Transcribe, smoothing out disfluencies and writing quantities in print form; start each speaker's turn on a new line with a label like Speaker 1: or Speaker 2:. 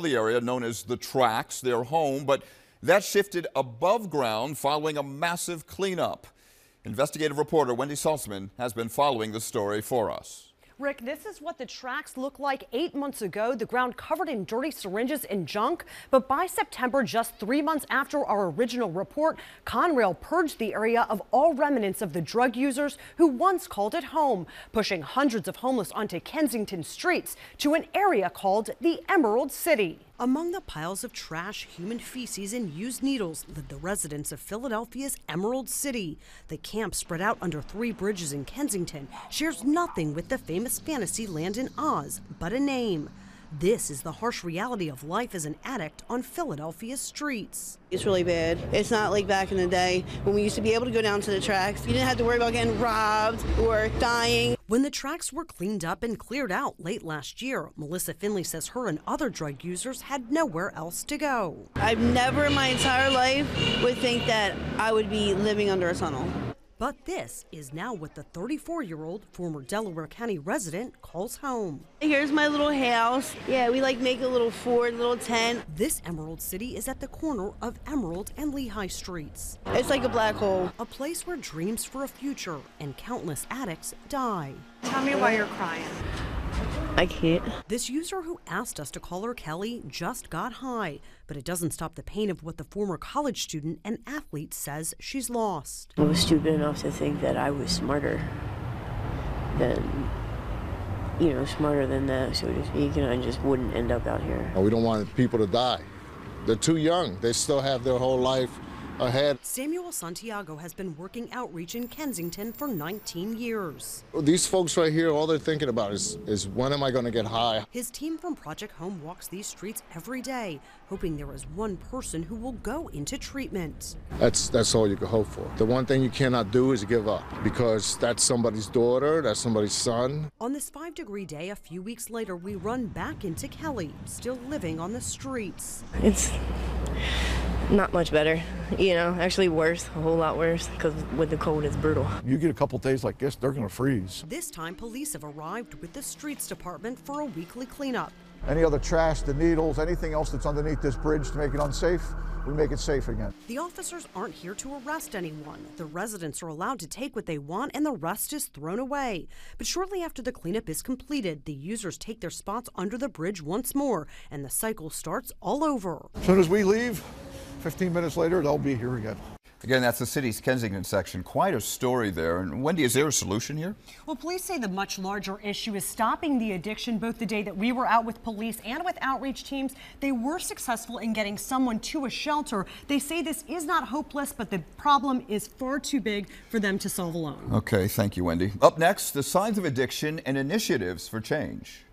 Speaker 1: The area known as the Tracks, their home, but that shifted above ground following a massive cleanup. Investigative reporter Wendy Salzman has been following the story for us.
Speaker 2: Rick, this is what the tracks looked like 8 months ago, the ground covered in dirty syringes and junk. But by September, just 3 months after our original report, Conrail purged the area of all remnants of the drug users who once called it home, pushing hundreds of homeless onto Kensington streets to an area called the Emerald City. Among the piles of trash, human feces, and used needles lived the residents of Philadelphia's Emerald City. The camp, spread out under 3 bridges in Kensington, shares nothing with the famous fantasy land in Oz but a name. This is the harsh reality of life as an addict on Philadelphia's streets.
Speaker 3: It's really bad. It's not like back in the day when we used to be able to go down to the tracks. You didn't have to worry about getting robbed or dying.
Speaker 2: When the tracks were cleaned up and cleared out late last year, Melissa Finley says her and other drug users had nowhere else to go.
Speaker 3: I've never in my entire life would think that I would be living under a tunnel.
Speaker 2: But this is now what the 34-year-old former Delaware County resident calls home.
Speaker 3: Here's my little house. Yeah, we make a little fort, a little tent.
Speaker 2: This Emerald City is at the corner of Emerald and Lehigh Streets.
Speaker 3: It's like a black hole.
Speaker 2: A place where dreams for a future and countless addicts die.
Speaker 4: Tell me why you're crying.
Speaker 3: I can't.
Speaker 2: This user who asked us to call her Kelly just got high, but it doesn't stop the pain of what the former college student and athlete says she's lost.
Speaker 5: I was stupid enough to think that I was smarter than, smarter than that, so to speak, and I just wouldn't end up out here.
Speaker 6: We don't want people to die. They're too young. They still have their whole life ahead.
Speaker 2: Samuel Santiago has been working outreach in Kensington for 19 years.
Speaker 6: These folks right here, all they're thinking about is when am I going to get high?
Speaker 2: His team from Project Home walks these streets every day, hoping there is one person who will go into treatment.
Speaker 6: That's all you can hope for. The one thing you cannot do is give up, because that's somebody's daughter, that's somebody's son.
Speaker 2: On this 5-degree day, a few weeks later, we run back into Kelly, still living on the streets.
Speaker 5: It's not much better, actually worse, a whole lot worse, because with the cold it's brutal.
Speaker 7: You get a couple days like this, they're going to freeze.
Speaker 2: This time, police have arrived with the streets department for a weekly cleanup.
Speaker 7: Any other trash, the needles, anything else that's underneath this bridge to make it unsafe, we make it safe again.
Speaker 2: The officers aren't here to arrest anyone. The residents are allowed to take what they want and the rest is thrown away. But shortly after the cleanup is completed, the users take their spots under the bridge once more and the cycle starts all over.
Speaker 7: As soon as we leave, 15 minutes later, they'll be here again.
Speaker 1: Again, that's the city's Kensington section. Quite a story there. And Wendy, is there a solution here?
Speaker 2: Well, police say the much larger issue is stopping the addiction. Both the day that we were out with police and with outreach teams, they were successful in getting someone to a shelter. They say this is not hopeless, but the problem is far too big for them to solve alone.
Speaker 1: Okay, thank you, Wendy. Up next, the signs of addiction and initiatives for change.